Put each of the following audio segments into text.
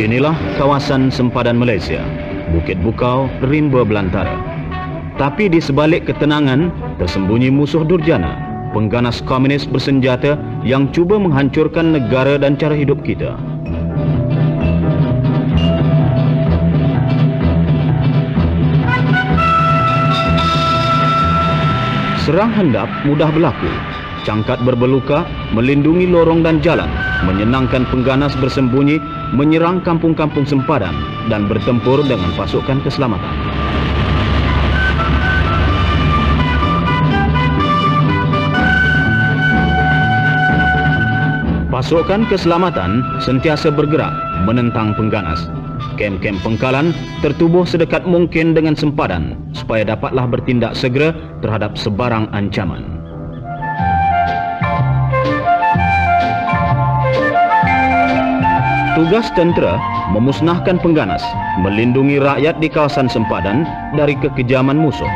Inilah kawasan sempadan Malaysia, Bukit Bukau, Rimba Belantara. Tapi di sebalik ketenangan, tersembunyi musuh durjana, pengganas komunis bersenjata yang cuba menghancurkan negara dan cara hidup kita. Serang hendap mudah berlaku. Cangkat berbeluka, melindungi lorong dan jalan, menyenangkan pengganas bersembunyi, menyerang kampung-kampung sempadan dan bertempur dengan pasukan keselamatan. Pasukan keselamatan sentiasa bergerak menentang pengganas. Kem-kem pengkalan tertubuh sedekat mungkin dengan sempadan supaya dapatlah bertindak segera terhadap sebarang ancaman. Tugas tentera memusnahkan pengganas, melindungi rakyat di kawasan sempadan dari kekejaman musuh.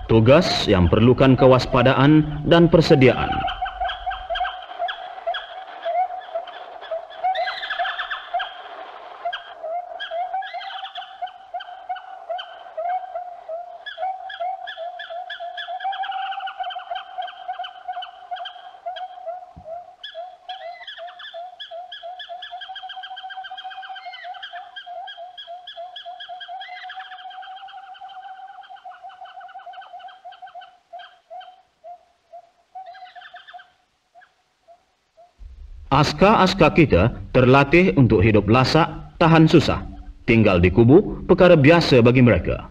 Tugas yang perlukan kewaspadaan dan persediaan. Askar-askar kita terlatih untuk hidup lasak, tahan susah. Tinggal di kubu, perkara biasa bagi mereka.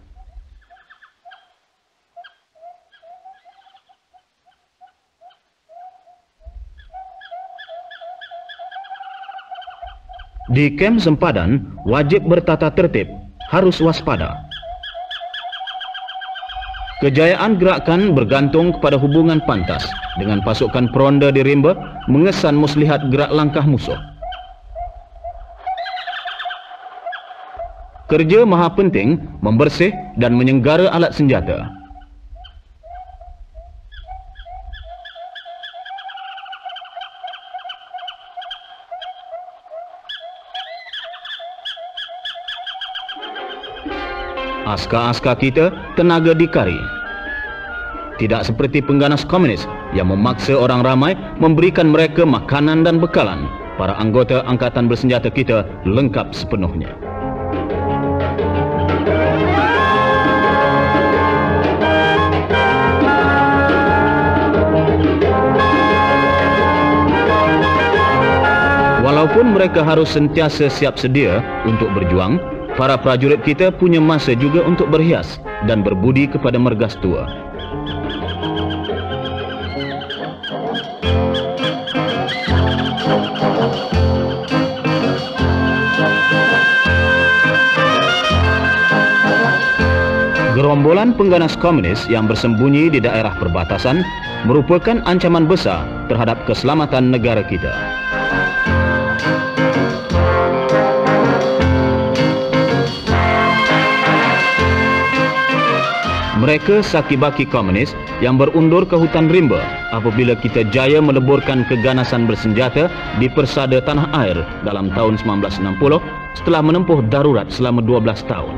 Di kem sempadan, wajib bertata tertib, harus waspada. Kejayaan gerakan bergantung kepada hubungan pantas dengan pasukan peronda di Rimba mengesan muslihat gerak langkah musuh. Kerja maha penting membersih dan menyenggara alat senjata. Askar-askar kita tenaga dikari. Tidak seperti pengganas komunis yang memaksa orang ramai memberikan mereka makanan dan bekalan. Para anggota angkatan bersenjata kita lengkap sepenuhnya. Walaupun mereka harus sentiasa siap sedia untuk berjuang, para prajurit kita punya masa juga untuk berhias dan berbudi kepada mergas tua. Gerombolan pengganas komunis yang bersembunyi di daerah perbatasan merupakan ancaman besar terhadap keselamatan negara kita. Mereka saki-baki komunis yang berundur ke hutan rimba apabila kita jaya meleburkan keganasan bersenjata di persada tanah air dalam tahun 1960 setelah menempuh darurat selama 12 tahun.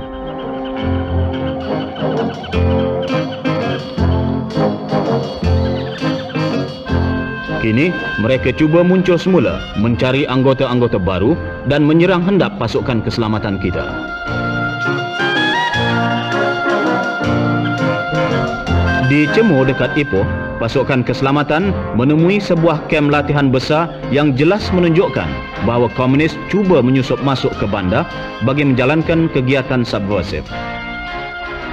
Kini mereka cuba muncul semula mencari anggota-anggota baru dan menyerang hendap pasukan keselamatan kita. Di Cemur dekat Ipoh, pasukan keselamatan menemui sebuah kem latihan besar yang jelas menunjukkan bahawa komunis cuba menyusup masuk ke bandar bagi menjalankan kegiatan subversif.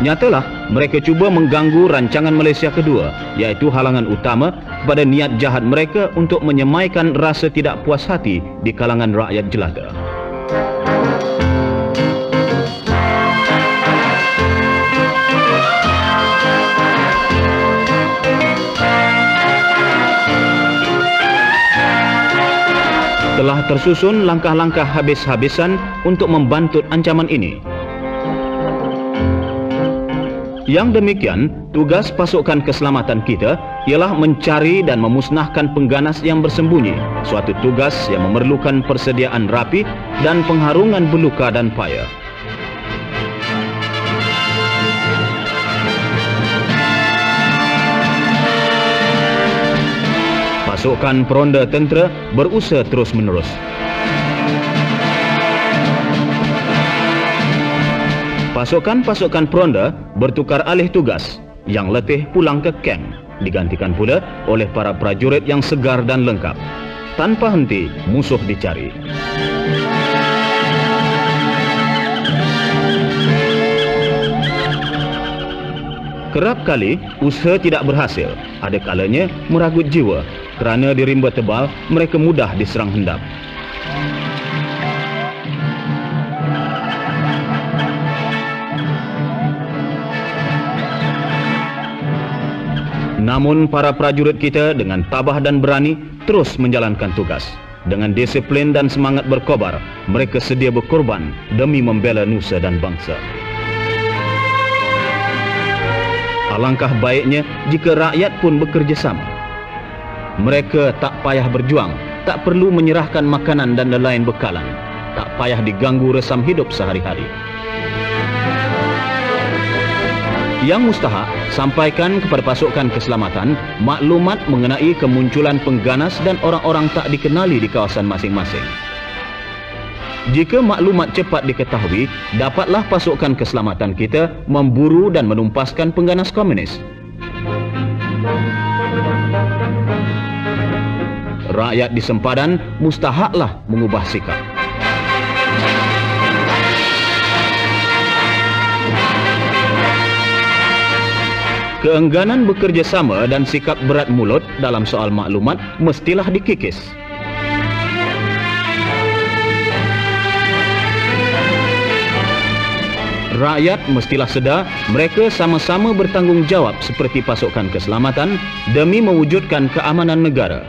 Nyatalah mereka cuba mengganggu rancangan Malaysia kedua, iaitu halangan utama kepada niat jahat mereka untuk menyemaikan rasa tidak puas hati di kalangan rakyat jelata. telah tersusun langkah-langkah habis-habisan untuk membantut ancaman ini. Yang demikian, tugas pasukan keselamatan kita ialah mencari dan memusnahkan pengganas yang bersembunyi, suatu tugas yang memerlukan persediaan rapi dan pengharungan beluka dan payah. Pasukan peronda tentera berusaha terus-menerus. Pasukan-pasukan peronda bertukar alih tugas, yang letih pulang ke kamp, digantikan pula oleh para prajurit yang segar dan lengkap. Tanpa henti, musuh dicari. Kerap kali, usaha tidak berhasil. Ada kalanya meragut jiwa. Kerana di rimba tebal, mereka mudah diserang hendap. Namun para prajurit kita dengan tabah dan berani terus menjalankan tugas. Dengan disiplin dan semangat berkobar, mereka sedia berkorban demi membela nusa dan bangsa. Alangkah baiknya jika rakyat pun bekerjasama. Mereka tak payah berjuang, tak perlu menyerahkan makanan dan lain bekalan, tak payah diganggu resam hidup sehari-hari. Yang mustahak, sampaikan kepada pasukan keselamatan maklumat mengenai kemunculan pengganas dan orang-orang tak dikenali di kawasan masing-masing. Jika maklumat cepat diketahui, dapatlah pasukan keselamatan kita memburu dan menumpaskan pengganas komunis. Rakyat di sempadan mustahaklah mengubah sikap. Keengganan bekerjasama dan sikap berat mulut dalam soal maklumat mestilah dikikis. Rakyat mestilah sedar mereka sama-sama bertanggungjawab seperti pasukan keselamatan demi mewujudkan keamanan negara.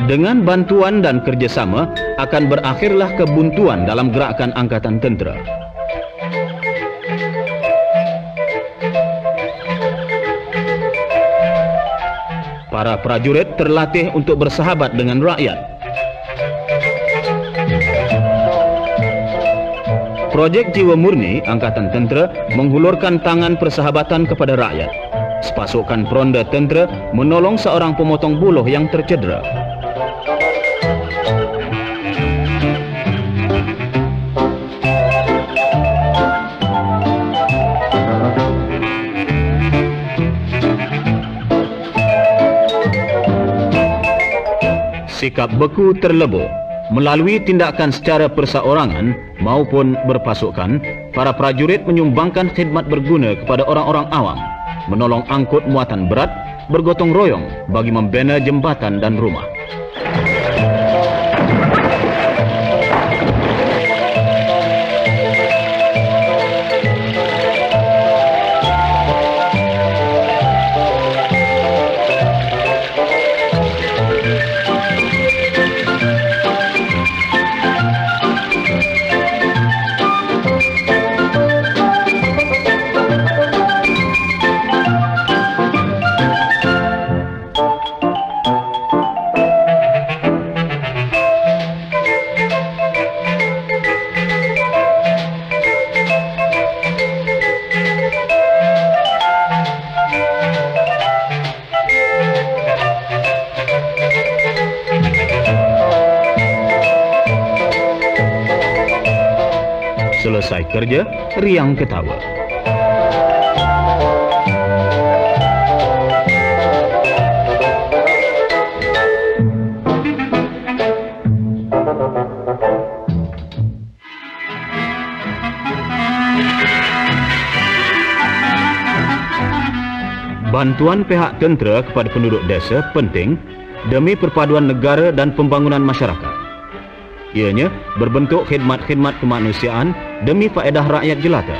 Dengan bantuan dan kerjasama akan berakhirlah kebuntuan dalam gerakan angkatan tentera. Para prajurit terlatih untuk bersahabat dengan rakyat. Projek Jiwa Murni Angkatan Tentera menghulurkan tangan persahabatan kepada rakyat. Pasukan peronda tentera menolong seorang pemotong buluh yang tercedera. Sikap beku terlebur. Melalui tindakan secara perseorangan maupun berpasukan, para prajurit menyumbangkan khidmat berguna kepada orang-orang awam, menolong angkut muatan berat, bergotong royong bagi membina jembatan dan rumah. Selesai kerja, riang ketawa. Bantuan pihak tentera kepada penduduk desa penting demi perpaduan negara dan pembangunan masyarakat. Ianya berbentuk khidmat-khidmat kemanusiaan demi faedah rakyat jelata.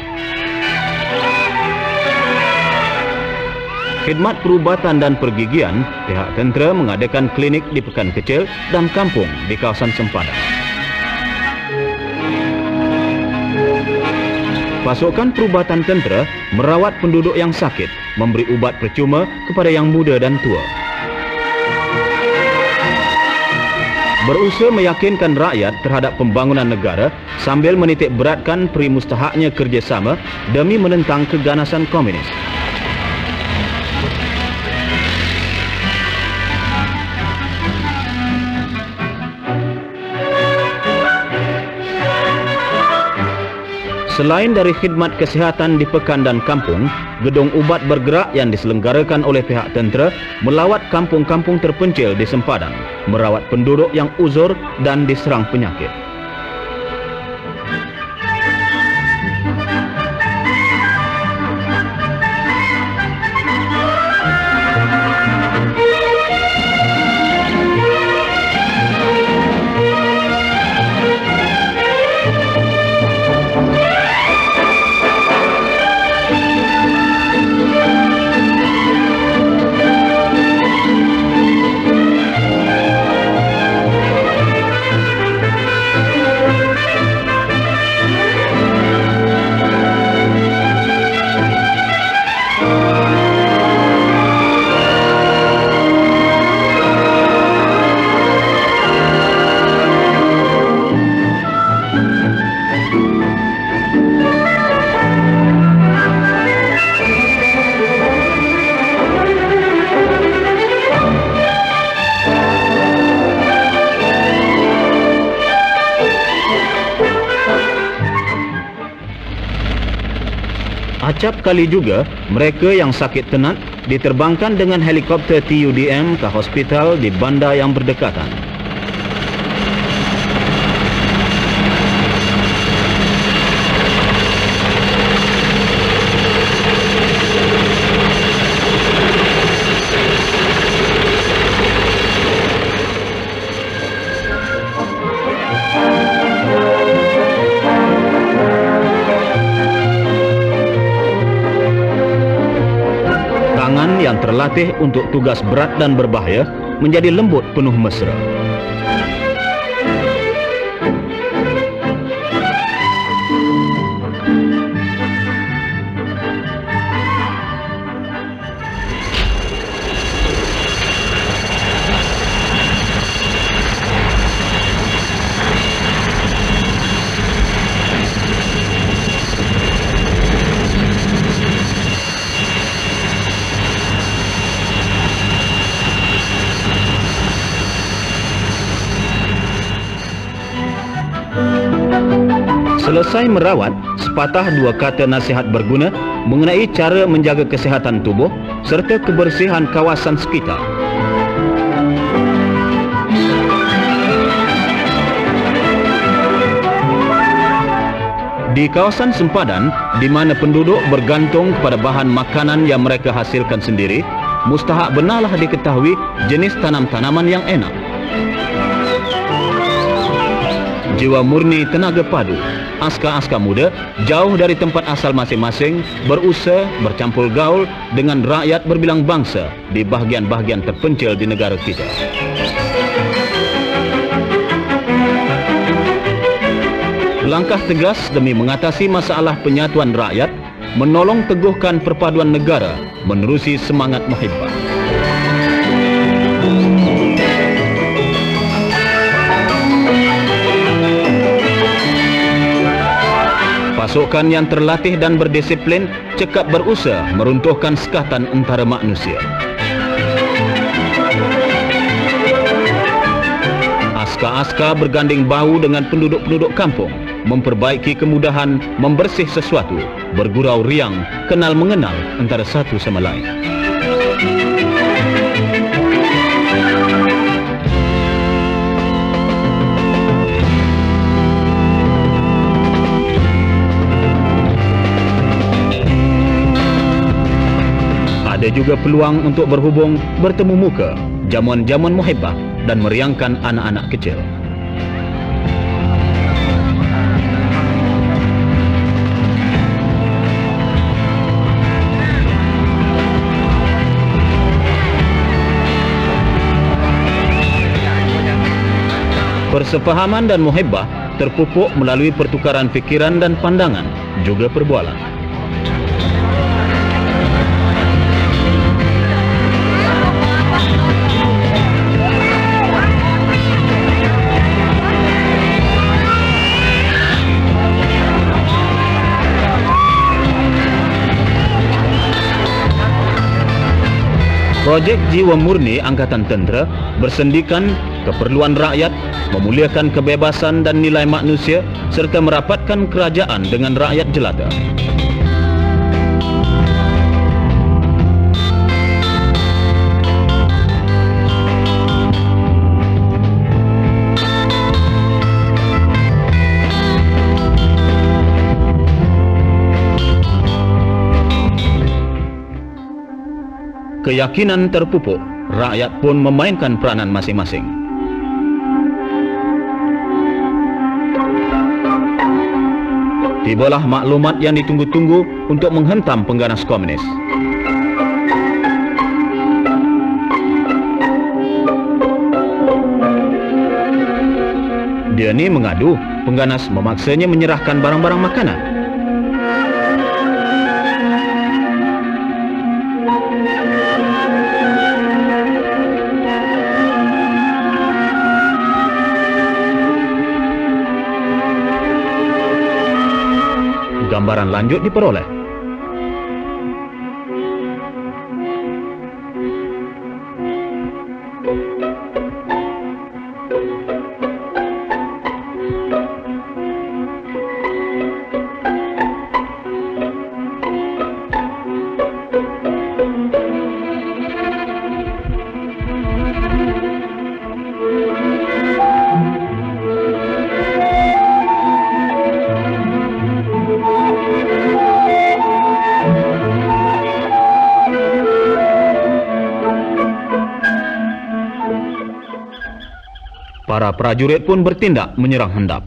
Khidmat perubatan dan pergigian, pihak tentera mengadakan klinik di pekan kecil dan kampung di kawasan sempadan. Pasukan perubatan tentera merawat penduduk yang sakit, memberi ubat percuma kepada yang muda dan tua. Berusaha meyakinkan rakyat terhadap pembangunan negara sambil menitik beratkan perimustahaknya kerjasama demi menentang keganasan komunis. Selain dari khidmat kesihatan di pekan dan kampung, gedung ubat bergerak yang diselenggarakan oleh pihak tentera melawat kampung-kampung terpencil di sempadan, merawat penduduk yang uzur dan diserang penyakit. Acap kali juga, mereka yang sakit tenat diterbangkan dengan helikopter TUDM ke hospital di bandar yang berdekatan. Tangan yang terlatih untuk tugas berat dan berbahaya menjadi lembut penuh mesra. Selesai merawat, sepatah dua kata nasihat berguna mengenai cara menjaga kesihatan tubuh serta kebersihan kawasan sekitar. Di kawasan sempadan, di mana penduduk bergantung kepada bahan makanan yang mereka hasilkan sendiri, mustahak benarlah diketahui jenis tanam-tanaman yang enak. Jiwa murni tenaga padu, askar-askar muda jauh dari tempat asal masing-masing berusaha bercampur gaul dengan rakyat berbilang bangsa di bahagian-bahagian terpencil di negara kita. Langkah tegas demi mengatasi masalah penyatuan rakyat, menolong teguhkan perpaduan negara, menerusi semangat Mahibbah. Pasukan yang terlatih dan berdisiplin cekap berusaha meruntuhkan sekatan antara manusia. Askar-askar berganding bahu dengan penduduk-penduduk kampung, memperbaiki kemudahan membersih sesuatu, bergurau riang, kenal mengenal antara satu sama lain. Ada juga peluang untuk berhubung, bertemu muka, jamuan-jamuan muhibbah dan meriangkan anak-anak kecil. Persefahaman dan muhibbah terpupuk melalui pertukaran fikiran dan pandangan, juga perbualan. Projek Jiwa Murni Angkatan Tentera bersendikan keperluan rakyat, memuliakan kebebasan dan nilai manusia serta merapatkan kerajaan dengan rakyat jelata. Keyakinan terpupuk, rakyat pun memainkan peranan masing-masing. Tibalah maklumat yang ditunggu-tunggu untuk menghentam pengganas komunis. Dia ni mengadu, pengganas memaksanya menyerahkan barang-barang makanan. Gambaran lanjut diperoleh. Para prajurit pun bertindak menyerang hendap.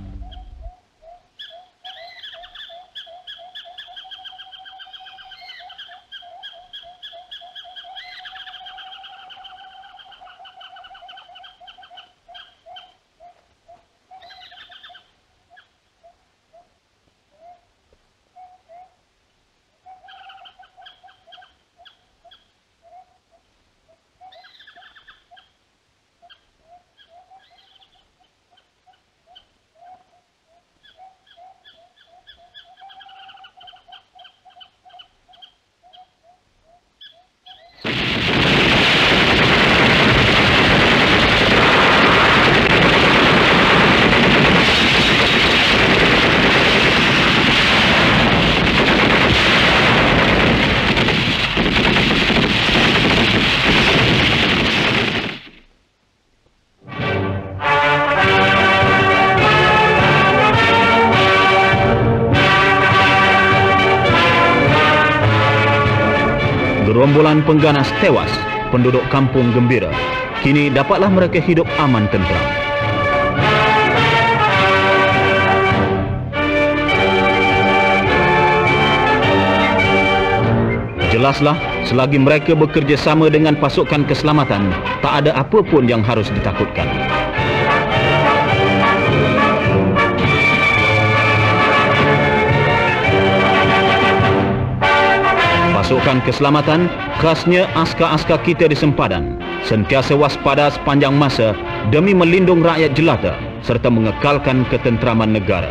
Gerombolan pengganas tewas, penduduk kampung gembira. Kini dapatlah mereka hidup aman tentram. Jelaslah, selagi mereka bekerja sama dengan pasukan keselamatan, tak ada apa pun yang harus ditakutkan. Pasukan keselamatan, khasnya askar-askar kita di sempadan, sentiasa waspada sepanjang masa demi melindung rakyat jelata serta mengekalkan ketenteraman negara.